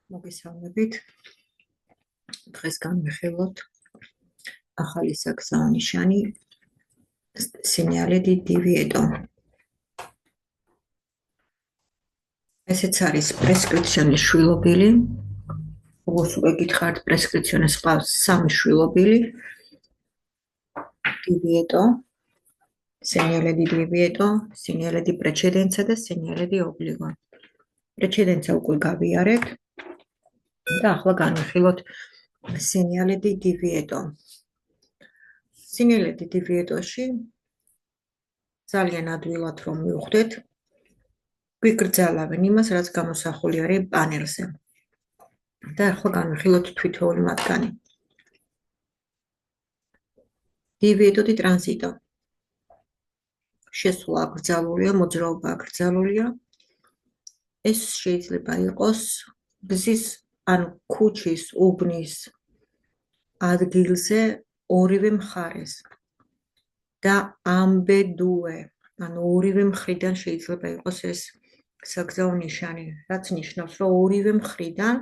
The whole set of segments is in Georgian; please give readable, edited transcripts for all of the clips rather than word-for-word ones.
მოგესალმებით. დღეს განვიხილოთ ახალი საგზაო ნიშანი სინიალე დი დივიეტო. ესეც არის პრესკრიფციონის შვილობილი. როგორც უკვე გითხარით, პრესკრიფციონის ყავს სამი შვილობილი. დივიეტო, სინიალე დი დივიეტო, სინიალე დი პრეცედენცა და სინიალე დი ობლიგო. პრეცედენცა უკვე გავიარეთ და ახლა განვიხილოთ სინიალე დი დივიეტო. სინიალე დი დივიეტოში ძალიან ადვილად რომ მივხვდეთ, გვიგრძალავენ იმას, რაც გამოსახული არის პანელზე. და ახლა განვიხილოთ თითოეული მათგანი. დივიეტო დი ტრანზიტო. შესვლა აკრძალულია, მოძრაობა აკრძალულია. ეს შეიძლება იყოს გზის ან ქუჩის, უბნის ადგილზე ორივე მხარეს და ამბედუე, ანუ ორივე მხრიდან შეიძლება იყოს ეს საგზაო ნიშანი, რაც ნიშნავს, რომ ორივე მხრიდან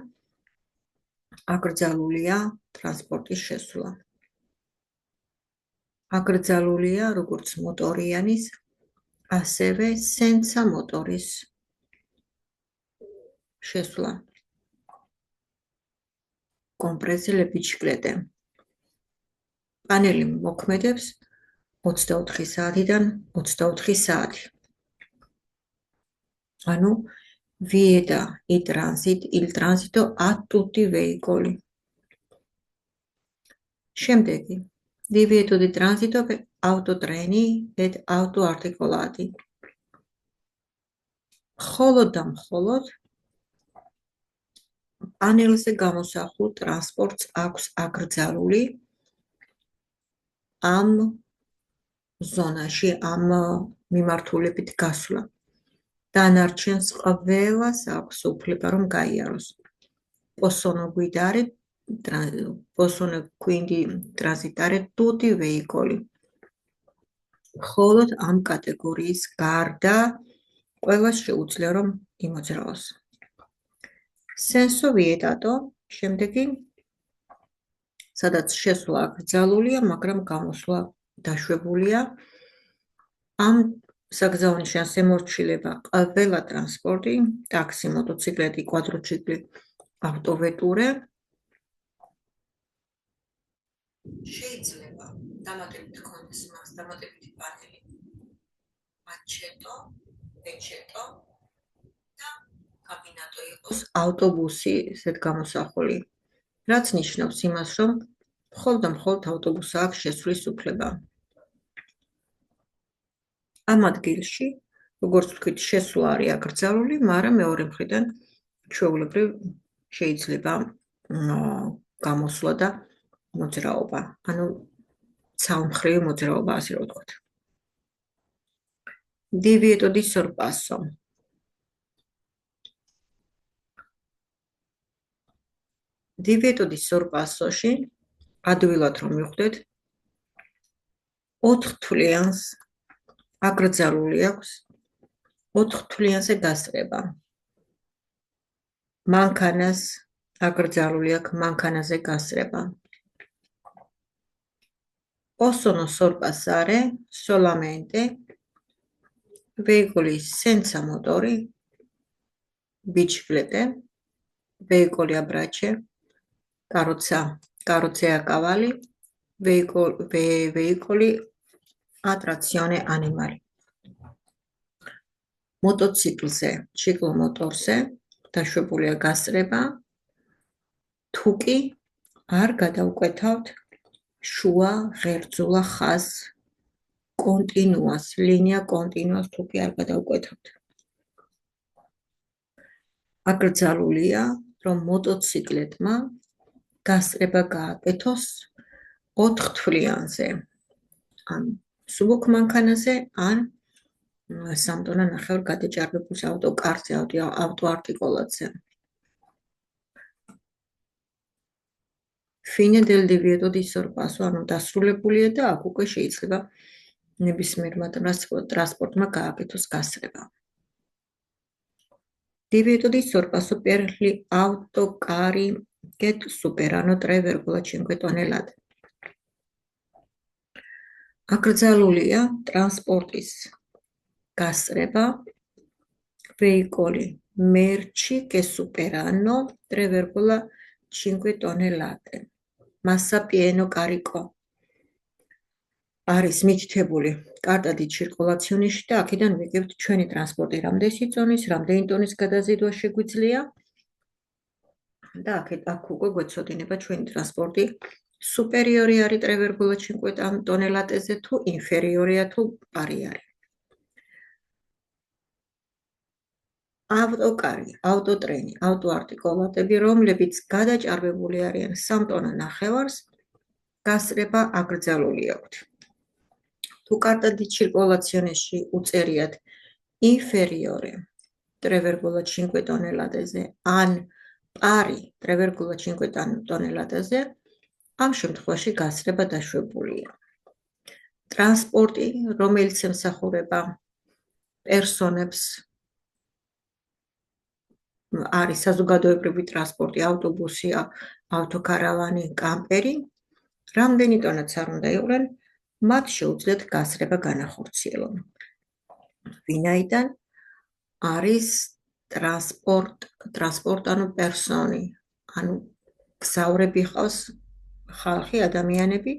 აკრძალულია ტრანსპორტის შესვლა. აკრძალულია როგორც მოტორიანის, ასევე სენსა მოტორის შესვლა. კომპრესილე ბიჩკლეტე. პანელი მოქმედებს 24 საათიდან 24 საათი. ანუ vieta il transito a tutti i veicoli. შემდეგი divieto di transito per autotreni ed autoarticolati. მხოლოდ და მხოლოდ პანელზე გამოსახულ ტრანსპორტს აქვს აკრძალული ამ ზონაში, ამ მიმართულებით გასვლა. დანარჩენს ყველას აქვს უფლება რომ გაიაროს. possono quindi transitare tutti i veicoli. მხოლოდ ამ კატეგორიის გარდა ყველას შეუძლია რომ იმოძრაოს. senso vietato, შემდეგი სადაც შესვლა აკრძალულია, მაგრამ გამოსვლა დაშვებულია. ამ საგზაო ნიშანს ემორჩილება ყველა ტრანსპორტი, ტაქსი, მოტოციკლეტი, კვადროციკლი, ავტოვეტურე. შეიძლება დამატებით ჰქონდეს მას დამატებითი პანელი, აჩეტო, ეჩეტო და კაბინატო იყოს ავტობუსი ესეთ გამოსახული, რაც ნიშნავს იმას, რომ მხოლოდ და მხოლოდ ავტობუსს აქვს შესვლის უფლება. ამ ადგილში, როგორც ვთქვით, შესვლა არის აკრძალული, მაგრამ მეორე მხრიდან ჩვეულებრივ შეიძლება გამოსვლა და მოძრაობა, ანუ ცალმხრივი მოძრაობა, ასე რომ ვთქვათ. divieto di sorpasso. divieto di sorpassoში ადვილად რომ მივხვდეთ, 4 თვლიანს აკრძალული აქვს 4 თვლიანზე გასწრება. მანქანას აკრძალული აქვს მანქანაზე გასწრება. possono sorpassare solamente veicoli senza motori, biciclette, veicoli a braccia, carrozze a cavalli, veicoli a trazione animali. მოტოციკლზე, ციკლომოტორზე დაშვებულია გასწრება, თუ კი არ გადავკვეთავთ შუა ღერძულა ხაზს კონტინუას, ლინია კონტინუას თუ კი არ გადავკვეთავთ. აკრძალულია, რომ მოტოციკლეტმა გასწრება გააკეთოს 4 თვლიანზე, ან მსუბუქ მანქანაზე, ან 3 ტონა ნახევარ გადაჭარბებულ ავტოკარზე, ავტოარტიკულატზე. fine del divieto di sorpasso, ანუ დასრულებულია და აქ უკვე შეიძლება ნებისმიერმა ტრანსპორტმა გააკეთოს გასწრება. Divieto di sorpasso per gli autocarri che superano 3,5 tonnellate. აკრძალულია ტრანსპორტის გასწრება veicoli merci che superano 3,5 tonnellate. Massa pieno carico. არის მითითებული კარტადი ციρკულაციონში და აქედან ვიგებთ ჩვენი ტრანსპორტი რამდენი წონის, რამდენი ტონის გადაზიდვა შეგვიძლია და აქ უკვე გვეცოდინება ჩვენი ტრანსპორტი სუპერიორი არის 3,5 ტონელატეზე თუ ინფერიორია თუ პარი არის. ავტოკარი, ავტოტრენი, ავტოარტიკულატები, რომლებიც გადაჭარბებული არიან 3 ტონა ნახევარს, გასწრება აკრძალული აქვთ. თუ კარტადი ციρკულაციონში უწერიათ inferiore 3,5 tonnellate ან pari 3,5 tonnellate, ამ შემთხვევაში გასწრება დაშვებულია. ტრანსპორტი, რომელიც ემსახურება პერსონებს, არის საზოგადოებრივი ტრანსპორტი, ავტობუსი, ავტოკარავანი, კამპერი, რამდენი ტონაც არ უნდა იყვნენ, მათ შეუძლიათ გასწრება განახორციელონ. ვინაიდან არის ტრანსპორტ ანუ პერსონი, ანუ გზავრები ხავს ხალხი, ადამიანები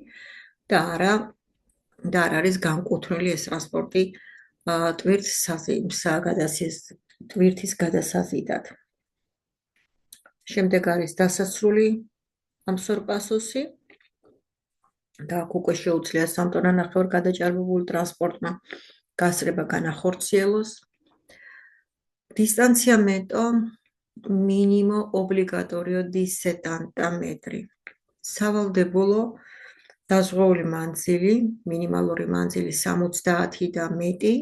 და არ არის განკუთვნილი ეს ტრანსპორტი ტვირთის გადასაზიდად. შემდეგ არის დასასრული ამ სორპასოსი და აქ უკვე შეუძლია 3 ტონა ნახევარ გადაჭარბებული ტრანსპორტმა გასწრება განახორციელოს. Distanziamento minimo obbligatorio di 70 metri. სავალდებულო დაზღვეული მანძილი, მინიმალური მანძილი 70 და მეტი,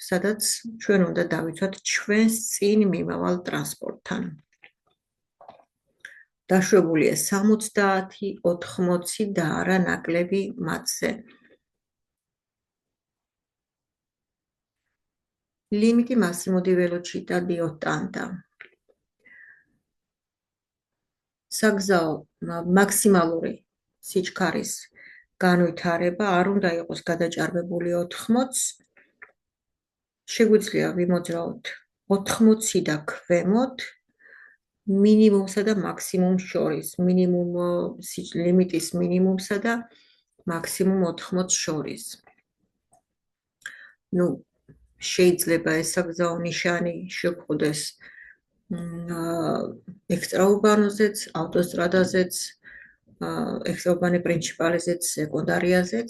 სადაც ჩვენ უნდა დავიცვათ ჩვენს წინ მიმავალ ტრანსპორტთან. დაშვებულია 70, 80 და არა ნაკლები მათზე. Limiti massimo di velocità di 80. საგზაო მაქსიმალური სიჩქარის განვითარება არ უნდა იყოს გადაჭარბებული 80, შეგვიძლია ვიმოძრაოთ 80 და ქვემოთ, მინიმუმსა და მაქსიმუმს შორის, ლიმიტის მინიმუმსა და მაქსიმუმ 80 შორის. შეიძლება ეს საგზაო ნიშანი შეგვხვდეს ექსტრაურბანოზეც, ავტოსტრადაზეც, ექსტრაურბანი პრინციპალიზეც, სეკუნდარიაზეც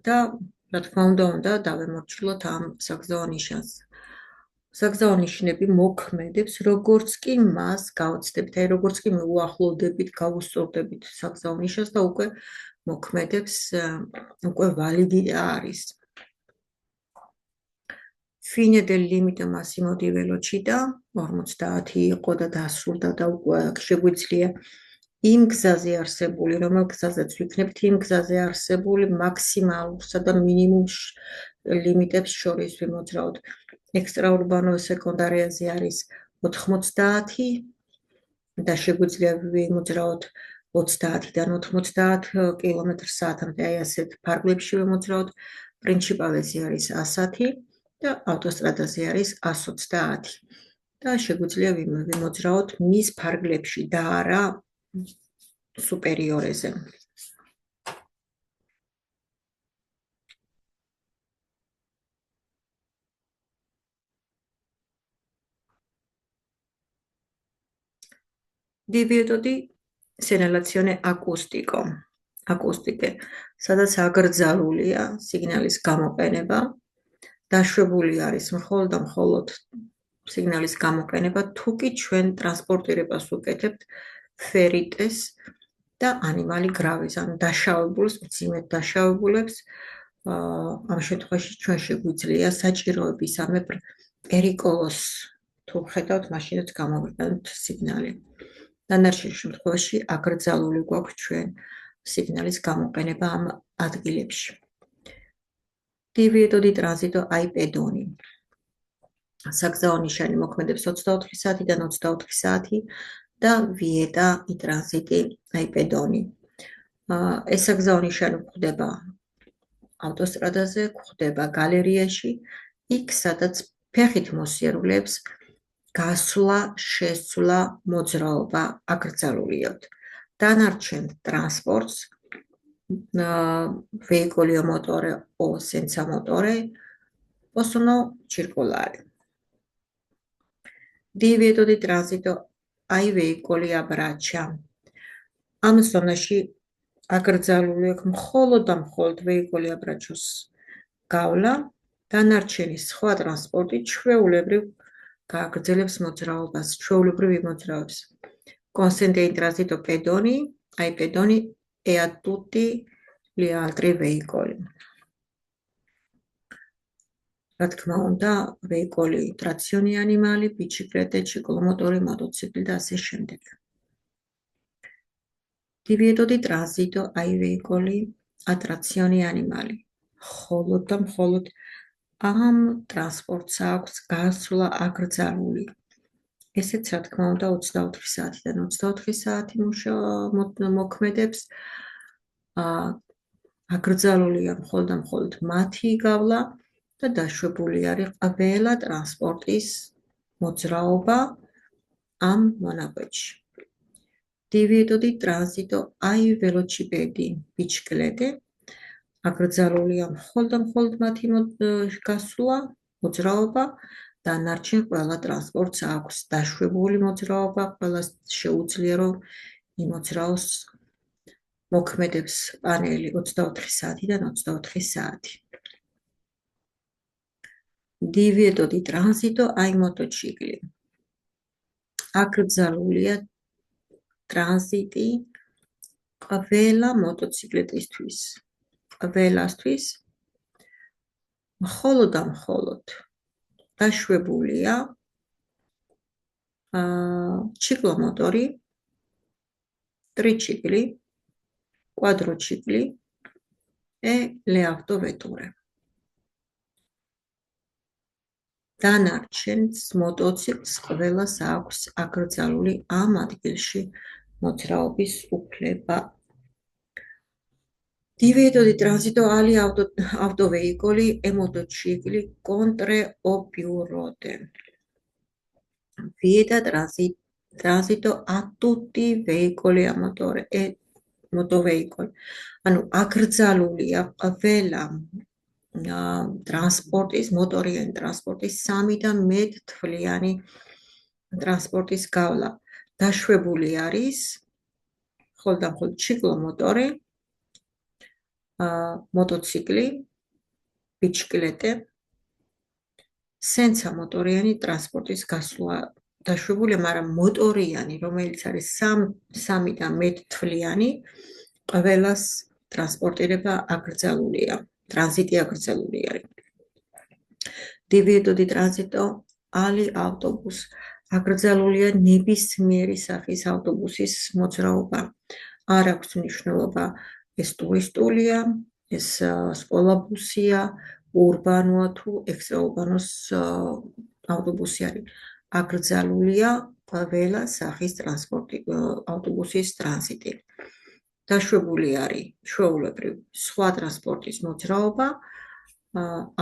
და რა თქმა უნდა დავემორჩილოთ ამ საგზაო ნიშანს. საგზაო ნიშნები მოქმედებს, როგორც კი მას გავაცდებით, აი როგორც კი უახლოვდებით, გავუსწორდებით საგზაო ნიშანს და უკვე მოქმედებს, უკვე ვალიდი არის. Fine del limite massimo di velocità 50 იყო და დასრულდა და უკვე შეგვიძლია იმ გზაზე არსებული, რომელ გზაზეც ვიქნებთ, იმ გზაზე არსებული მაქსიმალურსა და მინიმუმ ლიმიტებს შორის ვიმოძრაოთ. ექსტრაურბანო სეკუნდარიაზე არის 90 და შეგვიძლია ვიმოძრაოთ 30-დან 90 კმ/სთ-მდე, აი ასეთ ფარგლებში ვიმოძრაოთ. პრინციპალეზე არის 110 და ავტოსტრადაზე არის 120 და შეგვიძლია ვიმოძრაოთ მის ფარგლებში და არა სუპერიორეზე. Divieto di segnalazione acustike, სადაც აკრძალულია სიგნალის გამოყენება. დაშვებული არის მხოლოდ და მხოლოდ სიგნალის გამოყენება, თუ კი ჩვენ ტრანსპორტირებას ვუკეთებთ ფერიტეს და ანიმალი გრავის, ან დაშავებულს, მძიმედ დაშავებულებს, ამ შემთხვევაში ჩვენ შეგვიძლია საჭიროებისამე პერიკოლოს თუ ხედავთ, მაშინაც გამოვიყენოთ სიგნალი. დანარჩენ შემთხვევაში აკრძალული გვაქვს ჩვენ სიგნალის გამოყენება ამ ადგილებში. Divieto di transito ai pedoni. საგზაო ნიშანი მოქმედებს 24 საათიდან 24 საათი და ვიეტა ტრანზიტი პედონი. ეს საგზაო ნიშანი გვხვდება ავტოსტრადაზე, გვხვდება გალერეაში, იქ სადაც ფეხით მოსიარულეებს გასვლა, შესვლა, მოძრაობა აკრძალული აქვთ. დანარჩენ ტრანსპორტს veicoli a motore o senza motore possono circolare. Divieto di transito ai veicoli a braccia. Am ზონაში აკრძალული აქვს მხოლოდ და მხოლოდ veicoli a braccios გავლა, დანარჩენი სხვა ტრანსპორტი ჩვეულებრივ გააგრძელებს მოძრაობას, ჩვეულებრივ იმოძრაობს. Consente in transito pedoni, ai pedoni e a tutti gli altri veicoli. Რა თქმა უნდა, veicoli, trazioni animali, biciclette, ciclomotori, motocicli და ასე შემდეგ. Divieto di transito ai veicoli a trazioni animali. მხოლოდ და მხოლოდ ამ ტრანსპორტს აქვს გასვლა აკრძალული. ესეც რა თქმა უნდა 24 საათიდან 24 საათი მოქმედებს. აკრძალულია მხოლოდ და მხოლოდ მათი გავლა და დაშვებული არის ყველა ტრანსპორტის მოძრაობა ამ მონაკვეთში. Divieto di transito ai velocipedi, biciclette. აკრძალულია მხოლოდ და მხოლოდ მათი გასვლა, მოძრაობა და დანარჩენ ყველა ტრანსპორტს აქვს დაშვებული მოძრაობა, ყველას შეუძლია რომ იმოძრაოს მოქმედებს პანელი 24 საათიდან 24 საათი. Divieto di transito ai motocicli. აკრძალულია ტრანზიტი ყველა მოტოციკლეტისთვის. ყველასთვის მხოლოდ და მხოლოდ დაშვებულია ციკლომოტორი, ტრიციკლი, კვადროციკლი e le autovetture. დანარჩენს მოტოციკლს ყველას აქვს აკრძალული ამ ადგილში მოძრაობის უფლება. Divieto di transito agli autoveicoli e motocicli con 3 o più ruote. Vieta transito a tutti i veicoli a motore e motoveicoli. ანუ აკრძალულია ყველა ტრანსპორტის, მოტორიანი ტრანსპორტის 3 და მეტ თვლიანი ტრანსპორტის გავლა. დაშვებული არის მხოლოდ და მხოლოდ ციკლომოტორი, motocicli, biciclette, senza motorიანი ტრანსპორტის გასვლა დაშვებული, მაგრამ მოტორიანი, რომელიც არის 3 და მეტ თვლიანი, ყველას ტრანსპორტირება აკრძალულია, ტრანზიტი აკრძალული არის. Divieto di transito agli autobus. აკრძალულია ნებისმიერი სახის ავტობუსის მოძრაობა. არ აქვს მნიშვნელობა ეს ტურისტულია, ეს სკოლაბუსია, ურბანოა თუ ექსტრაურბანოს ავტობუსი არის. აკრძალულია ყველა სახის ტრანსპორტი, ავტობუსის ტრანზიტი. დაშვებული არის ჩვეულებრივ სხვა ტრანსპორტის მოძრაობა,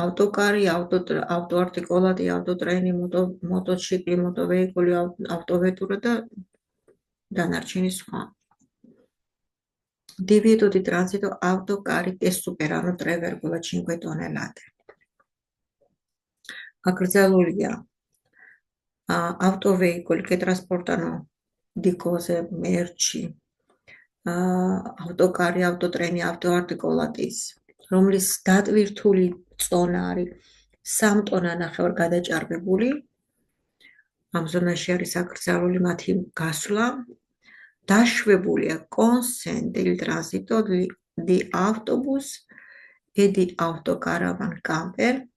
ავტოკარი, ავტოარტიკულატი, ავტოტრენი, მოტოციკლი, მოტოვეიკოლი, ავტოვეტურა და დანარჩენი სხვა. Divieto di transito autocariche superano 3,5 tonnellate. აკრძალულია ავტოვეიკოლი che trasportano di cose, merci, ავტოკარი, ავტოტრენი, ავტოარტიკულატის, რომლის დატვირთული წონა არის 3 ტონანახევარ გადაჭარბებული. ამ ზონაში არის აკრძალული მათი გასვლა. დაშვებულია consente il transito di autobus e di autocaravan camper.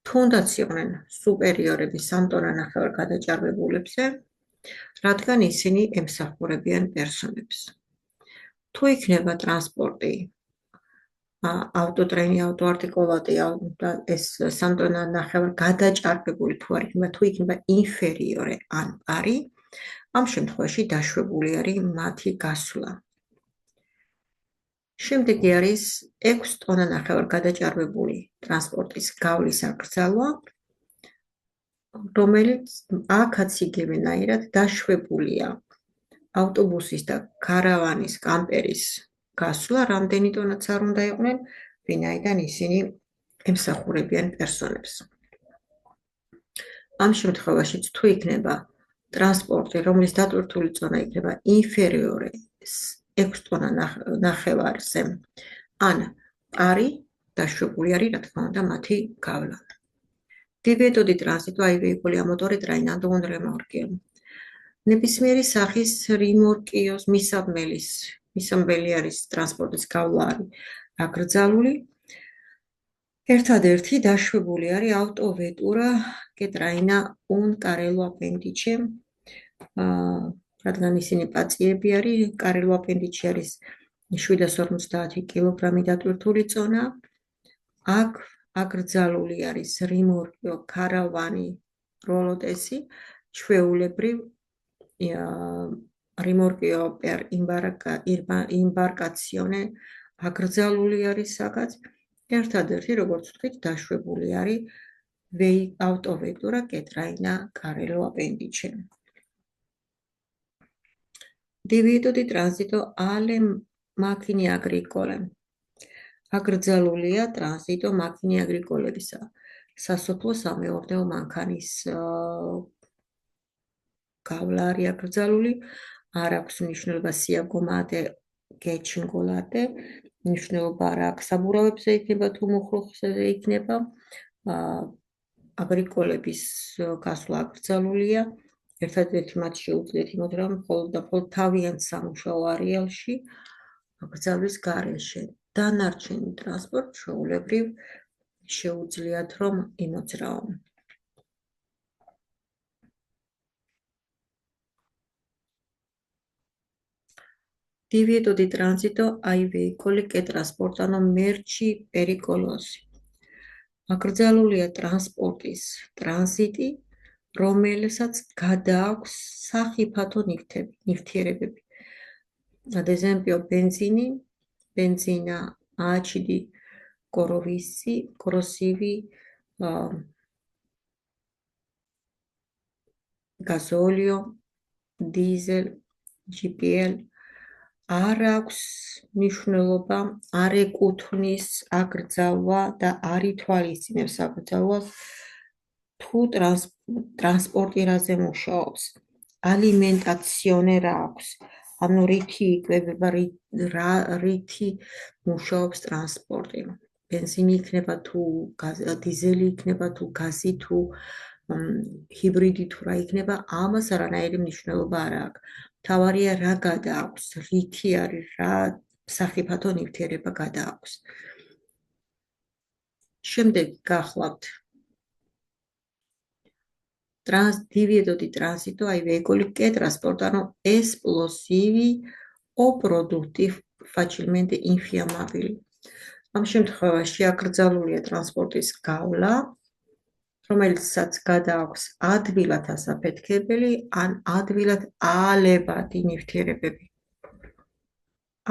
თუნდაც იყვნენ სუპერიორები 3 ტონანახევარ გადაჭარბებულებზე, რადგან ისინი ემსახურებიან პერსონებს. თუ იქნება ტრანსპორტი ავტოტრენი, ავტოარტიკულატი, ეს 3 ტონა ნახევარ გადაჭარბებული თუ არ იქნება, თუ იქნება ინფერიორე ან პარი, ამ შემთხვევაში დაშვებული არის მათი გასვლა. შემდეგი არის 6 ტონა ნახევარ გადაჭარბებული ტრანსპორტის გავლის აკრძალვა, რომელიც აქაც იგივენაირად დაშვებულია ავტობუსის და კარავანის კამპერის გასვლა, რამდენი ტონაც არ უნდა იყვნენ, ვინაიდან ისინი ემსახურებიან პერსონებს. ამ შემთხვევაშიც თუ იქნება ტრანსპორტი, რომლის დატვირთული წონა იქნება ინფერიორე 6 ტონა ნახევარზე, ან პარი, დაშვებული არის, რა თქმა უნდა, მათი გავლა. დივიეტოდი ტრანზიტო აი ვეიკული ამოტორი ტრაინანდო un remorchio. ნებისმიერი სახის რიმორკიოს მისამბელი არის ტრანსპორტის გავლა არის აკრძალული. ერთადერთი დაშვებული არის ავტოვეტურა che traina un carello appendice, რადგან ისინი პაციები არის, კარელო აპენდიჩი არის 750 კილოგრამი დატვირთული წონა. აქ აკრძალული არის რიმორკიო, კარავანი, როლოტესი, ჩვეულებრივ rimorchio per imbarcazione აკრძალული არის საკაც. ერთადერთი, როგორც ვთქვით, დაშვებული არის ავტოვეტურა che traina carello appendice. Divieto di transito alle macchine agricole. აკრძალულია ტრანზიტო მაქინე აგრიკოლებისა. სასოფლო სამეურნეო მანქანის გავლა არის აკრძალული, არ აქვს მნიშვნელობა სიაგომატე, გეჩინგოლატე, მნიშვნელობა არ აქვს საბურავებზე იქნება თუ მუხლუხზე იქნება, აგრიკოლების გასვლა აკრძალულია, ერთადერთი მათ შეუძლიათ იმოდრა მხოლოდ და მხოლოდ თავიანთ სამუშაო არეალში აკრძალვის გარეშე. დანარჩენი ტრანსპორტ ჩვეულებრივ შეუძლიათ რომ იმოძრაონ. Divieto di transito ai veicoli che trasportano merci pericolosi. აკრძალულია ტრანსპორტის ტრანზიტი, რომელსაც გადააქვს სახიფათო ნივთიერებები. Ad esempio benzina, acidi corrosivi, gasolio, diesel, GPL. არ აქვს მნიშვნელობა, არ ეკუთვნის აკრძალვა და არ ითვალისწინებს აკრძალვას თუ ტრანსპორტი რაზე მუშაობს. ალიმენტაციონე რა აქვს, ანუ რითი იკვებება, რითი მუშაობს ტრანსპორტი. ბენზინი იქნება თუ დიზელი იქნება თუ გაზი თუ ჰიბრიდი თუ რა იქნება, ამას არანაირი მნიშვნელობა არ აქვს. თავარია რა გადააქვს, რითი არის, რა სახიფათო ნივთიერება გადააქვს. შემდეგ გახლავთ divieto di transito ai veicoli che trasportano esplosivi o prodotti facilmente infiammabili. ამ შემთხვევაში აკრძალულია ტრანსპორტის გავლა, რომელსაც გადააქვს ადვილად ასაფეთქებელი ან ადვილად აალებადი ნივთიერებები.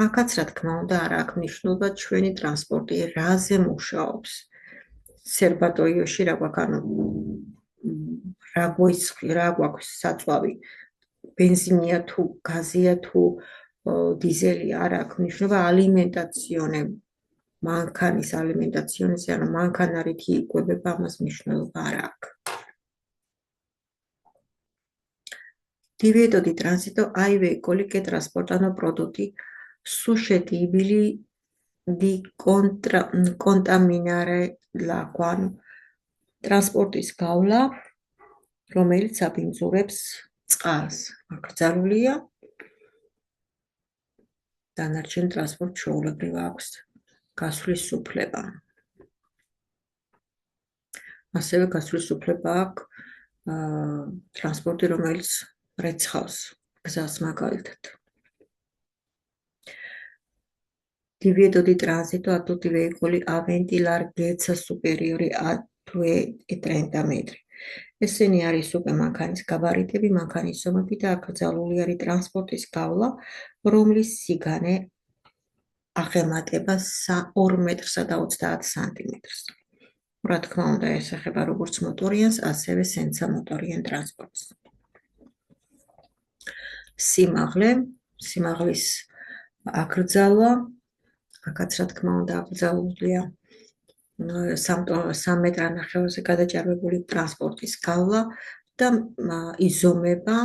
აქაც რა თქმა უნდა არ აქვს მნიშვნელობა ჩვენი ტრანსპორტი რაზე მუშაობს. სერბატოიოში რა გვაქვს საწვავი, ბენზინია თუ გაზია თუ დიზელი არ აქვს მნიშვნელობა, ალიმენტაციონე მანქანის ალიმენტაციონის, ანუ მანქანა რითი იკვებება, ამას მნიშვნელობა არ აქვს. Divieto di transito ai veicoli che trasportano prodotti suscettibili di contaminare l'acqua. ტრანსპორტის გავლა, რომელიც აბინძურებს წყალს. აკრძალულია დანარჩენ ტრანსპორტ ჩვეულებრივ აქვს გასვლის უფლება. ასევე გასვლის უფლება აქვს ტრანსპორტი, რომელიც რეცხავს გზას მაგალითად. divieto di transito a tutti i veicoli aventi larghezza superiore a 2,30 metri. ესენი არის უკვე მანქანის გაბარიტები, მანქანის ზომები და აკრძალული არის ტრანსპორტის გავლა, რომლის სიგანე აღემატება 2 მეტრსა და 30 სანტიმეტრს. რა თქმა უნდა, ეს ეხება როგორც მოტორიანს, ასევე სენსამოტორიან ტრანსპორტს. სიმაღლის აკრძალვა, აქაც რა თქმა უნდა აკრძალულია 3 მეტრანახევრზე გადაჭარბებული ტრანსპორტის გავლა და იზომება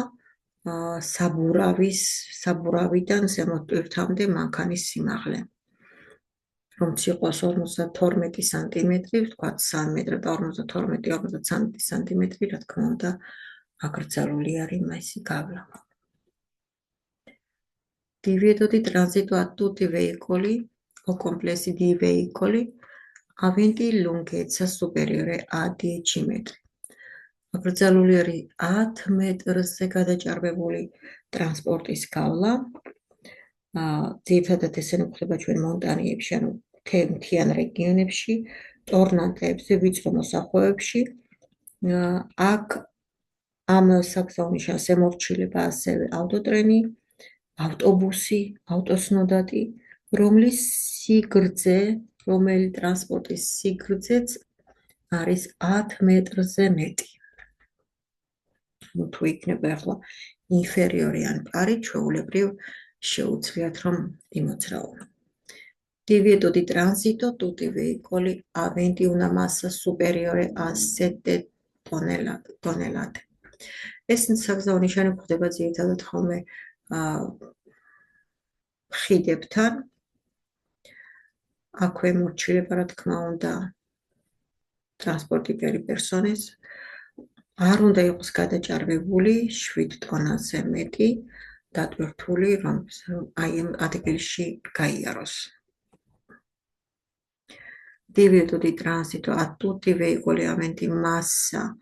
საბურავიდან ზემოთ ტვირთამდე მანქანის სიმაღლე. რომც იყოს 52 სანტიმეტრი, ვთქვათ 3 მეტრ და 52-53 სანტიმეტრი, რა თქმა უნდა, აკრძალული არის მასი გავლა. Divieto di transito a tutti i veicoli o complessi di veicoli aventi lunghezza superiore a 10 metri. აკრძალული არის 10 მეტრზე გადაჭარბებული ტრანსპორტის გავლა. ძირითადად ესენი გვხვდება ჩვენ მონტანიებში, ანუ მთიან რეგიონებში, ტორნადოებზე, ვიწრო მოსახვეებში. აქ ამ საგზაონიშანს ემორჩილება ასევე ავტოტრენი, ავტობუსი, ავტოსნოდატი, რომელი ტრანსპორტის სიგრძეც არის 10 მეტრზე მეტი. თუ იქნება ახლა ინფერიორი ან პარი, ჩვეულებრივ შეუძლიათ რომ იმოძრაო. Divieto di transito tutti i veicoli aventi una massa superiore a 7 tonnellate. ეს საგზაონიშანი გვხვდება ძირითადად ხოლმე ხიდებთან. აქვე მორჩილება, რა თქმა უნდა, ტრანსპორტირებელ პერსონეს არ უნდა იყოს გადაჭარბებული 7 ტონაზე მეტი დატვირთული, რომ აი ამ ადგილში გაიაროს. Divieto di transito a tutti i veicoli aventi massa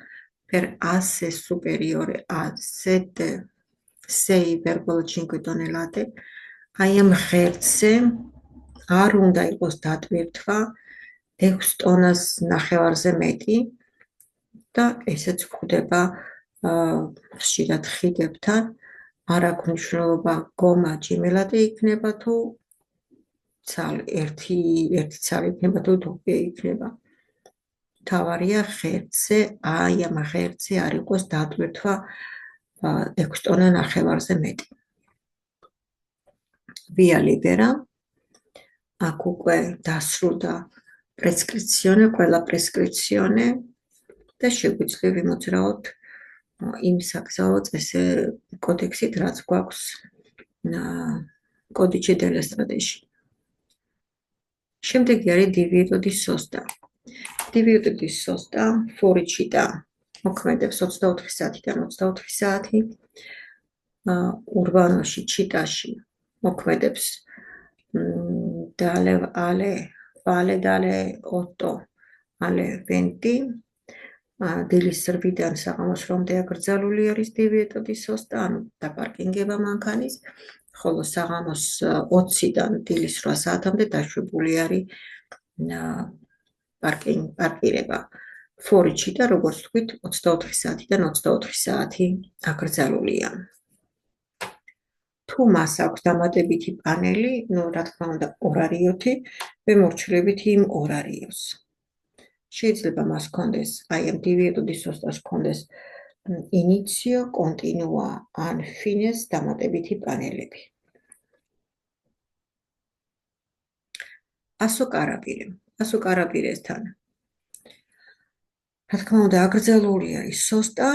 per asse superiore a 6,5 tonnellate. აი ამ ღერძზე არ უნდა იყოს დატვირთვა 6 ტონას ნახევარზე მეტი და ესეც გვხვდება ხშირად ხიდებთან. არ აქვს მნიშვნელობა გომა ჯიმელადი იქნება თუ ერთი ცალი იქნება თუ დუპე იქნება. თავარია ღერძზე, აი ამ ღერძზე არ იყოს დატვირთვა 6 ტონა ნახევარზე მეტი. Via libera. აქ უკვე დასრულდა ყველა პრესკრიფციონე და შეგვიძლია ვიმოძრაოთ იმ საგზაო კოდექსით, რაც გვაქვს კოდიჩე delle strade-ში. შემდეგი არის divieto di sosta. Divieto di sosta fuoricità მოქმედებს 24 საათიდან 24 საათი. ურბანოში, ჩიტაში მოქმედებს Vale dalle 8 alle 20. დილის 8-დან საღამოს 8-მდე აკრძალული არის divieto di sosta, ანუ დაპარკინგება მანქანის, ხოლო საღამოს 20-დან დილის 8 საათამდე დაშვებული არის პარკირება. Fuoricità, როგორც თქვით, 24 საათიდან 24 საათი აკრძალულია. თუ მას აქვს დამატებითი პანელი, რა თქმა უნდა, ორარიოთი, ვემორჩილებით იმ ორარიოს. შეიძლება მას ჰქონდეს, აი ამ divieto di sosta-ს ჰქონდეს inizio, continua ან fines დამატებითი პანელები. ასოკარაპირესთან. რა თქმა უნდა, აკრძალული არის sosta,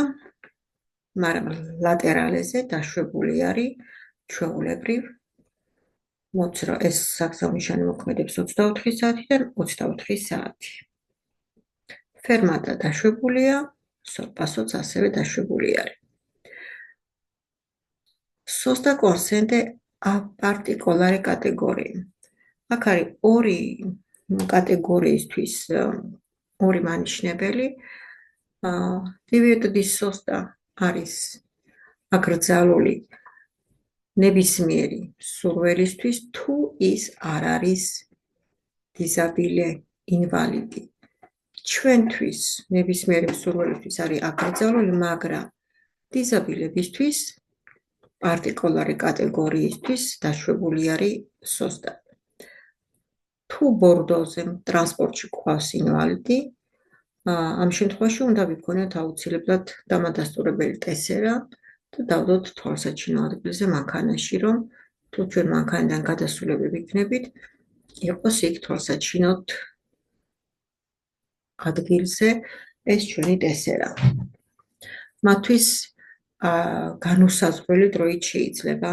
მაგრამ ლატერალეზე დაშვებული არის ჩვეულებრივ ეს საგზაონიშანი მოქმედებს 24 საათიდან 24 საათი. Fermata დაშვებულია, sorpassoც ასევე დაშვებული არის. Sosta consente a particolare categorie. აქ არის ორი კატეგორიისთვის ორი მანიშნებელი. Divieto di sosta არის აკრძალული ნებისმიერი სურველისთვის თუ ის არ არის დიზაბილე, ინვალიდი. ჩვენთვის ნებისმიერი მსურველისთვის არის აკრძალული, მაგრამ დიზაბილებისთვის პარტიკულარი კატეგორიისთვის დაშვებული არის სოსტა. თუ ბორდოზე ტრანსპორტში გვყავს ინვალიდი, ამ შემთხვევაში უნდა ვიქონოთ აუცილებლად დამადასტურებელი ტესერა და დავდოთ თვალსაჩინო ადგილზე მანქანაში, რომ თუ ჩვენ მანქანიდან გადასულები ვიქნებით, იყოს იქ თვალსაჩინოდ ადგილზე ეს ჩვენი ტესერა. მათთვის განუსაზღვრელი დროით შეიძლება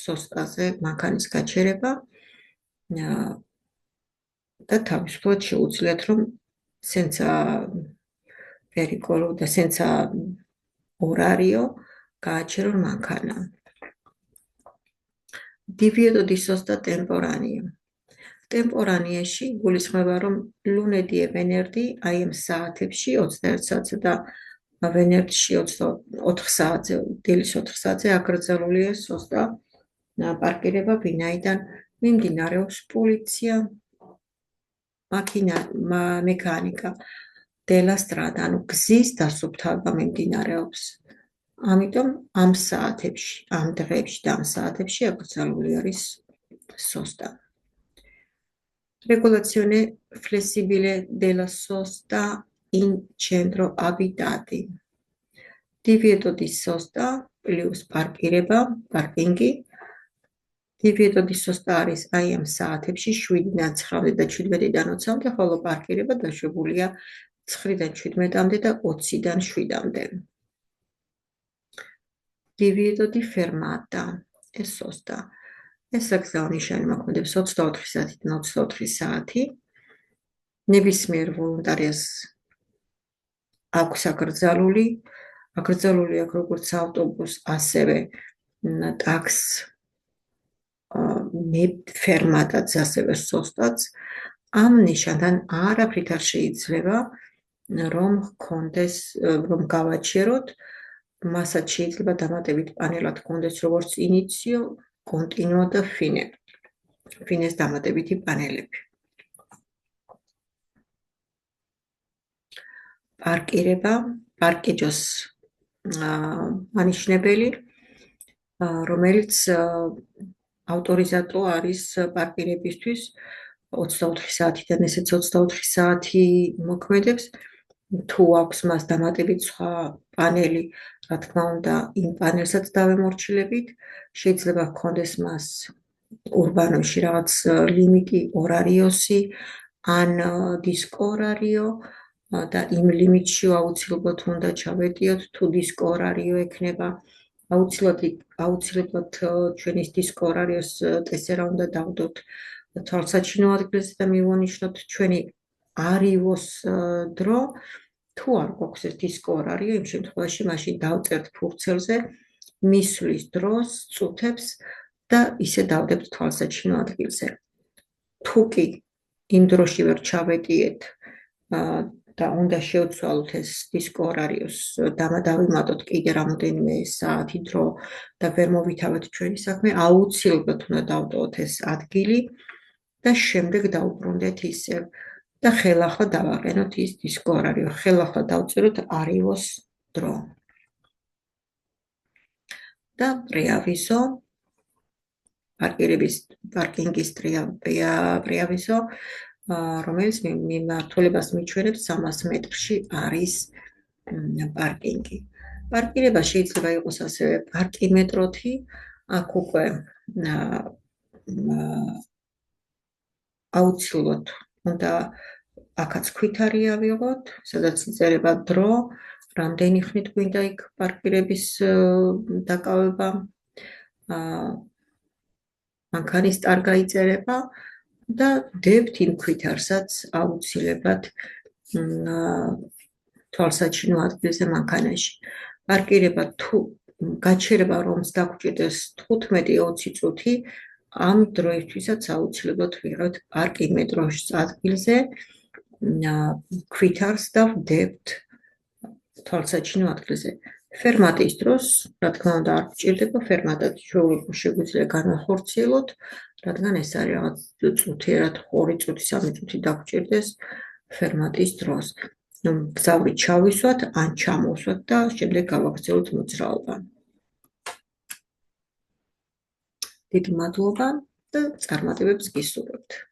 სოსტაზე მანქანის გაჩერება და თავისუფლად შეუძლიათ, რომ სენცა პერიკოლო და სენცა ორარიო გააჩერონ მანქანა. Divieto di sosta temporanea. Temporanიაში გულისხმება, რომ ლუნედი და ვენერდი აი ამ საათებში 21 საათზე და ვენერდში 4 საათზე, დილის 4 საათზე აკრძალულია სოსტა პარკირება, ვინაიდან მიმდინარეობს პოლიცია, მექანიკა, დელა სტრადა, ანუ გზის დასუფთავება მიმდინარეობს. ამიტომ ამ საათებში, ამ დღეებში და ამ საათებში აკრძალული არის სოსტა. Regolazione flessibile della sosta in centro abitati. Divieto di sosta plus parkireba, parkingi. Divieto di sosta არის აი ამ საათებში 7-დან 9-მდე და 17-დან 20-მდე, ხოლო პარკირება დაშვებულია 9-დან 17-მდე და 20-დან 7-მდე. Divieto di fermata. ეს sosta. ეს გზაონიშანი მოქმედებს 24 საათიდან 24 საათი. ნებისმიერ ვოლუნტარიას აქვს აკრძალული აქვს როგორც ავტობუს, ასევე ტაქსს, ფერმატაც, ასევე სოსტაც. ამ ნიშანდან არაფრით არ შეიძლება, რომ ჰქონდეს, რომ გავაჩეროთ, მასაც შეიძლება დამატებით პანელად ჰქონდეს როგორც ინიციო, კონტინუო და ფინე. ფინეს დამატებითი პანელები. პარკირება, პარკიჯოს მანიშნებელი, რომელიც ავტორიზატო არის პარკირებისთვის 24 საათიდან, ესეც 24 საათი მოქმედებს. თუ აქვს მას დამატებით სხვა პანელი, რა თქმა უნდა, იმ პანელსაც დავემორჩილებით. შეიძლება ჰქონდეს მას ურბანოში რაღაც ლიმიტი, ორარიოსი, ან დისკო ორარიო და იმ ლიმიტში აუცილებლად უნდა ჩავეტიოთ, თუ დისკო ორარიო ექნება. აუცილებლად ჩვენის დისკო ორარიოს ტესერა უნდა დავდოთ თვალსაჩინო ადგილზე და მივონიშნოთ ჩვენი არივოს დრო. თუ არ გვაქვს ეს დისკო ორარიო, იმ შემთხვევაში მაშინ დავწერთ ფურცელზე მისვლის დროს, წუთებს და ისე დავდებთ თვალსაჩინო ადგილზე. თუ კი იმ დროში ვერ ჩავეტიეთ და უნდა შევცვალოთ ეს დისკო ორარიოს, დავიმატოთ კიდე რამოდენიმე საათი დრო და ვერ მოვითავეთ ჩვენი საქმე, აუცილებლად უნდა დავტოვოთ ეს ადგილი და შემდეგ დავუბრუნდეთ ისევ და ხელახლა დავაყენოთ ის დისკო ორარიო. ხელახლა დავწეროთ არივოს დრო. და პრეავიზო, პარკინგის პრეავიზო, რომელიც მიმართულებას მიჩვენებს 300 მეტრში არის პარკინგი. პარკირება შეიძლება იყოს ასევე პარკიმეტროთი, აქ უკვე აუცილებლად უნდა აქაც ქვითარი ავიღოთ, სადაც იწერება დრო, რამდენი ხნით გვინდა იქ პარკირების დაკავება, მანქანის ტარგა იწერება და დებთ იმ ქვითარსაც აუცილებლად თვალსაჩინო ადგილზე მანქანაში. პარკირება თუ გაჩერება რომს დაგვჭირდეს 15-20 წუთი, ამ დროისთვისაც აუცილებლად ვიღებთ პარკიმეტროს ადგილზე ქვითარს და ვდებთ თვალსაჩინო ადგილზე. ფერმატის დროს, რა თქმა უნდა, არ გვჭირდება ფერმატად შეგვიძლია განახორციელოთ, რადგან ეს არის რაღაც წუთიერად 2 წუთი, 3 წუთი დაგვჭირდეს ფერმატის დროს. გზავრით ჩავისვათ, ან ჩამოვსვათ და შემდეგ გავაგრძელოთ მოძრაობა. დიდი მადლობა და წარმატებებს გისურვებთ.